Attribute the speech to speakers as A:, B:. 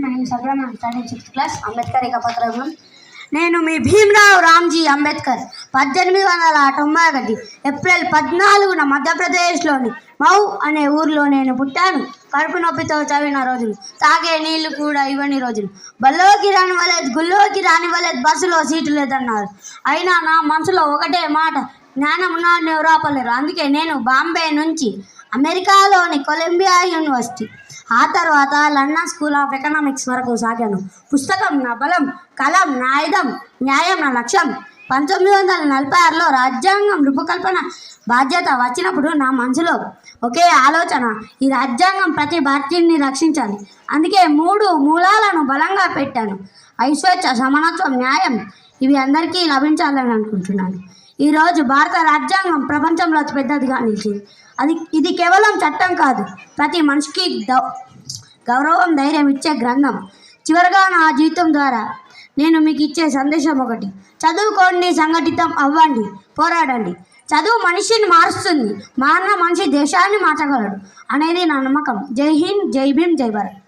A: నేను సబ్రహ్మణ్యం standard 6th class Ambedkar ఏకపత్రం. నేను మీ Bhimrao Ramji Ambedkar 1891 April 14న మధ్యప్రదేశ్లోని మౌ అనే ఊరిలో నేను పుట్టాను. కడుపు నొప్పితో చదివిన రోజులు, తాగే నీళ్లు కూడా ఇవ్వని రోజులు, బల్లోకి రానివ్వలేదు, గుళ్ళోకి రానివ్వలేదు, బస్సులో సీటు లేదన్నారు. అయినా నా మనసులో ఒకటే మాట, జ్ఞానం ఉన్నాడు ఎవరు ఆపలేరు. అందుకే నేను బాంబే నుంచి అమెరికాలోని కొలంబియా యూనివర్సిటీ, ఆ తర్వాత లండన్ స్కూల్ ఆఫ్ ఎకనామిక్స్ వరకు సాగాను. పుస్తకం నా బలం, కలం నా ఆయుధం, న్యాయం నా లక్ష్యం. 1946లో రాజ్యాంగం రూపకల్పన బాధ్యత వచ్చినప్పుడు నా మనసులో ఒకే ఆలోచన, ఈ రాజ్యాంగం ప్రతి భారతీయుని రక్షించాలి. అందుకే 3 మూలాలను బలంగా పెట్టాను. ఐస్వేచ్ఛ, సమానత్వం, న్యాయం, ఇవి అందరికీ లభించాలని అనుకుంటున్నాను. ఈరోజు భారత రాజ్యాంగం ప్రపంచంలో అతి పెద్దదిగా నిలిచింది. ఇది కేవలం చట్టం కాదు, ప్రతి మనిషికి గౌరవం, ధైర్యం ఇచ్చే గ్రంథం. చివరిగా నా జీవితం ద్వారా నేను మీకు ఇచ్చే సందేశం ఒకటి: చదువుకోండి, సంఘటితం అవ్వండి, పోరాడండి. చదువు మనిషిని మారుస్తుంది, మారిన మనిషి దేశాన్ని మార్చగలడు అనేది నా నమ్మకం. జై హింద్, జై భీమ్, జై భారత్.